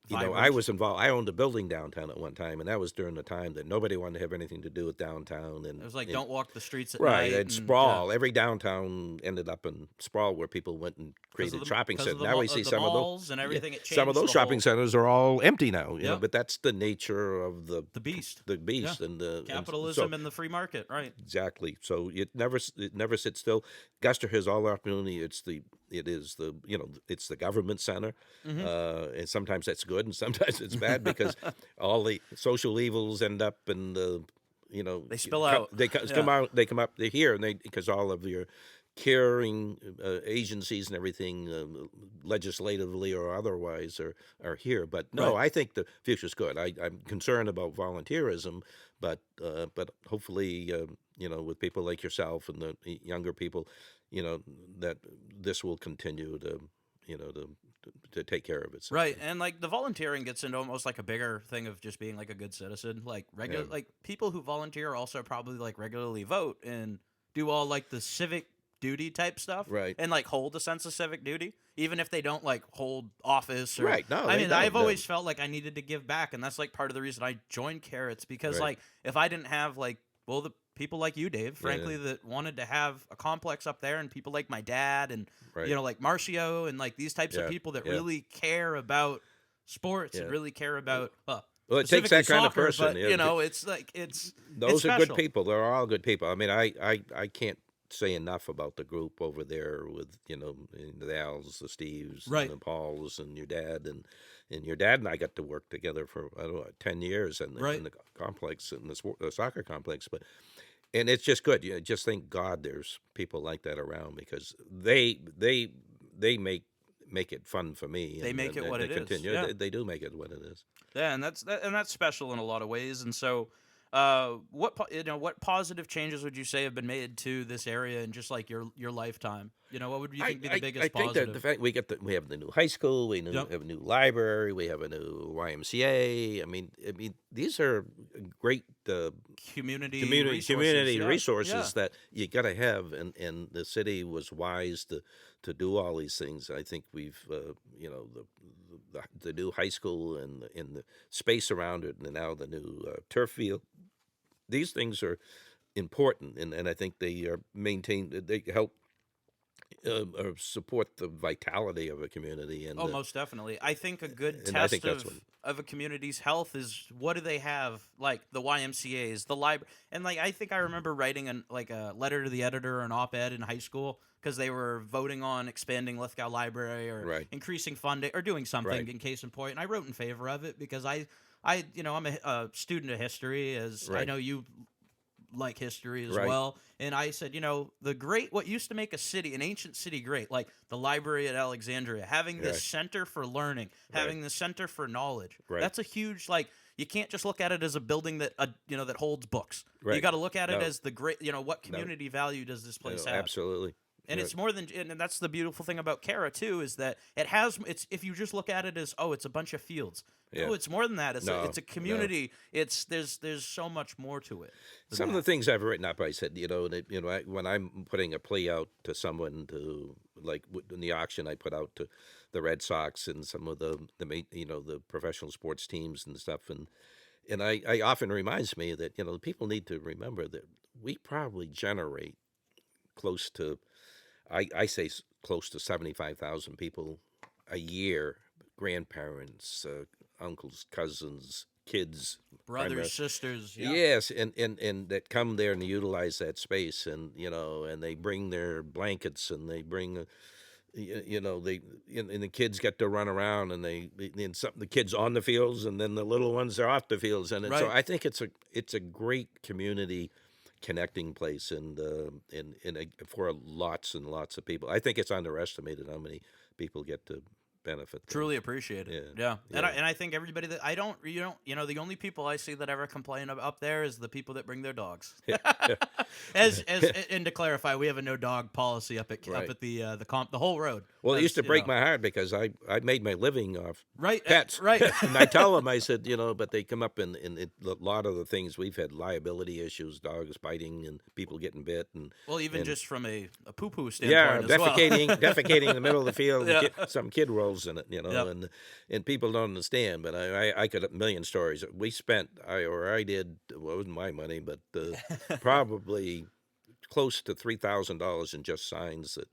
I Vibrant. was involved. I owned a building downtown at one time, and that was during the time that nobody wanted to have anything to do with downtown. And It was like, don't walk the streets at right, night. and sprawl. Every downtown ended up in sprawl where people went and created shopping centers. Now we see some of malls and everything. It some of changed those the shopping whole- centers are all empty now. You know, Yep. but that's the nature of the beast. the beast Yeah. and the Capitalism and the free market, right? exactly. So it never sits still. Augusta has all the opportunity. It's the government center, and sometimes that's good and sometimes it's bad because all the social evils end up in the They spill out. They come out. They come up. They're here, and because all of your caring agencies and everything, legislatively or otherwise, are here. But no, Right. I think the future's good. I'm concerned about volunteerism, but hopefully, with people like yourself and the younger people, that this will continue to take care of itself. Right, and like the volunteering gets into almost like a bigger thing of just being like a good citizen. Like like people who volunteer also probably like regularly vote and do all like the civic duty type stuff, Right. And like hold a sense of civic duty, even if they don't like hold office. Or, Right, no, I they mean, don't, I've no. always felt like I needed to give back, and that's like part of the reason I joined CARA. It's because Right. like if I didn't have the people like you, Dave, frankly, that wanted to have a complex up there, and people like my dad, and Right. like Marcio, and like these types of Yeah, people that yeah. really care about sports and Yeah. really care about Well, it takes specifically that kind of soccer, person, but yeah. it's like it's Those are special. good people. They're all good people. I mean, I can't say enough about the group over there with the Als, the Steves, Right. and the Pauls, and your dad, and your dad and I got to work together for 10 years in the complex, in the soccer complex, and it's just good. Just thank God there's people like that around because they make it fun for me. They make it what it is. continue. Yeah. They do make it what it is. Yeah, and that's special in a lot of ways. And so, what positive changes would you say have been made to this area in just like your lifetime? What would you think be the biggest I think positive? that the fact we have the new high school, we Yep. have a new library, we have a new YMCA. I mean these are great community resources Yeah. that you got to have, and the city was wise to do all these things. I think we've the new high school and the space around it, and now the new turf field. These things are important, and I think they are maintained. They help or support the vitality of a community. And Oh, most definitely. I think a good and I test think that's of a community's health is what do they have, like the YMCA's, the library, and like I think I remember writing a letter to the editor or an op-ed in high school because they were voting on expanding Lithgow Library or Right. increasing funding or doing something Right. in case in point, and I wrote in favor of it because I'm a student of history, as I Right. know you like history as Right. well. And I said, what used to make an ancient city great, like the library at Alexandria, having this Right. center for learning, having the center for knowledge. Right. That's a huge, you can't just look at it as a building that, that holds books. You Right. got to look at it No. as the great, what community value does this place have? Absolutely. And it's more than, and that's the beautiful thing about CARA too, is that it's if you just look at it as, oh, it's a bunch of fields. Yeah. No, it's more than that. It's No, a community. There's so much more to it. Some of the things I've written up, I said, when I'm putting a plea out to someone in the auction, I put out to the Red Sox and some of the professional sports teams and stuff, and I often reminds me that people need to remember that we probably generate close to, I say close to 75,000 people a year, grandparents, uncles, cousins, kids, brothers, sisters. Yeah. Yes, and that come there and utilize that space, and and they bring their blankets, and they bring, and the kids get to run around, and the kids on the fields, and then the little ones are off the fields, and so I think it's a great community connecting place, and for lots and lots of people. I think it's underestimated how many people get to benefit. Truly appreciate it. Yeah. And I think everybody that the only people I see that ever complain up there is the people that bring their dogs. And to clarify, we have a no dog policy up at the whole road. Well, it used to break my heart because I made my living off pets. Right. And I tell them, I said, but they come up in a lot of the things we've had liability issues, dogs biting and people getting bit, and just from a poo-poo standpoint as defecating in the middle of the field. Yeah. Some kid rolls in it, and people don't understand. But I could have a million stories. We spent, I did, well, it wasn't my money, but probably close to $3,000 in just signs that,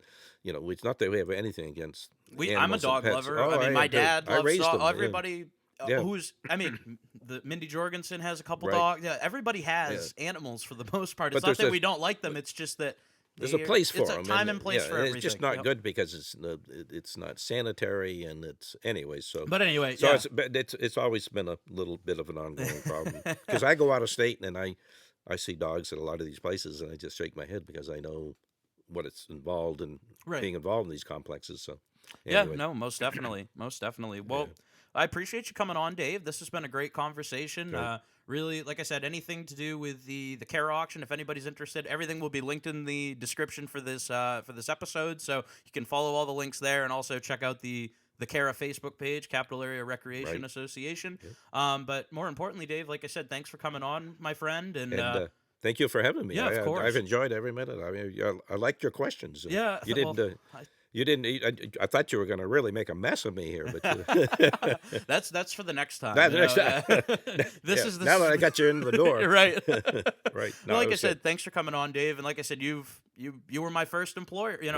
it's not that we have anything against. I'm a dog lover. My dad loves dogs. Everybody. Yeah. The Mindy Jorgensen has a couple dogs. Yeah, everybody has animals for the most part. It's not that we don't like them. It's just that. There's a place for them. It's a time and place for everything. It's just not good because it's not sanitary, and it's anyway. But anyway, it's always been a little bit of an ongoing problem because I go out of state and I see dogs at a lot of these places, and I just shake my head because I know what it's involved in being involved in these complexes. So anyway. Most definitely. Well, I appreciate you coming on, Dave. This has been a great conversation. Right. Really, like I said, anything to do with the CARA auction, if anybody's interested, everything will be linked in the description for this episode. So you can follow all the links there, and also check out the CARA Facebook page, Capital Area Recreation Association. Yeah. But more importantly, Dave, like I said, thanks for coming on, my friend. And thank you for having me. Yeah, of course. I've enjoyed every minute. I mean, I liked your questions. Yeah. You didn't... You didn't. I thought you were going to really make a mess of me here, but that's for the next time. Next time. Now that I got you in the door, right? Right. No, like I said, thanks for coming on, Dave. And like I said, you were my first employer. You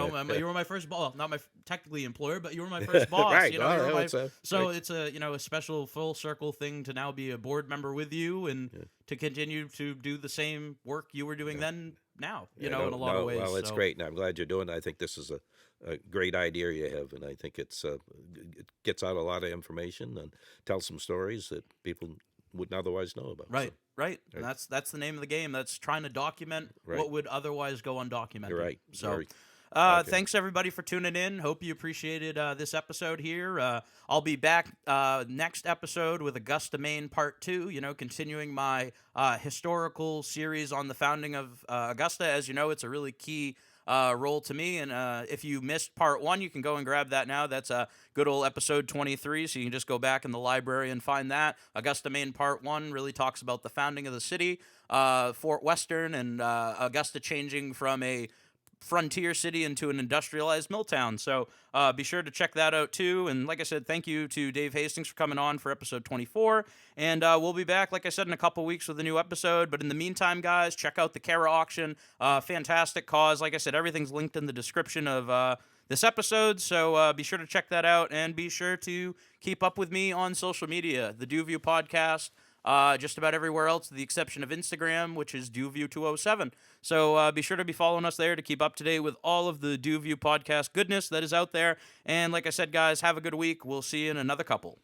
were my first boss. Not my technically employer, but you were my first boss. Right. It's a special full circle thing to now be a board member with you and to continue to do the same work you were doing then. Now, in a lot of ways. Well, it's great, and I'm glad you're doing it. I think this is a great idea you have, and I think it gets out a lot of information and tells some stories that people wouldn't otherwise know about. Right. And that's the name of the game. That's trying to document what would otherwise go undocumented. You're right. So. Thanks everybody for tuning in. Hope you appreciated this episode here. I'll be back next episode with Augusta, Maine Part 2, continuing my historical series on the founding of Augusta. As you know, it's a really key role to me, and if you missed Part 1, you can go and grab that now. That's a good old episode 23, so you can just go back in the library and find that. Augusta, Maine Part 1 really talks about the founding of the city, Fort Western, and Augusta changing from a frontier city into an industrialized mill town. So be sure to check that out too. And like I said, thank you to Dave Hastings for coming on for episode 24. And we'll be back, like I said, in a couple weeks with a new episode. But in the meantime, guys, check out the CARA auction. Fantastic cause. Like I said, everything's linked in the description of this episode. So be sure to check that out, and be sure to keep up with me on social media, the DuView podcast. Just about everywhere else, with the exception of Instagram, which is DuView207. So be sure to be following us there to keep up to date with all of the DuView podcast goodness that is out there. And like I said, guys, have a good week. We'll see you in another couple.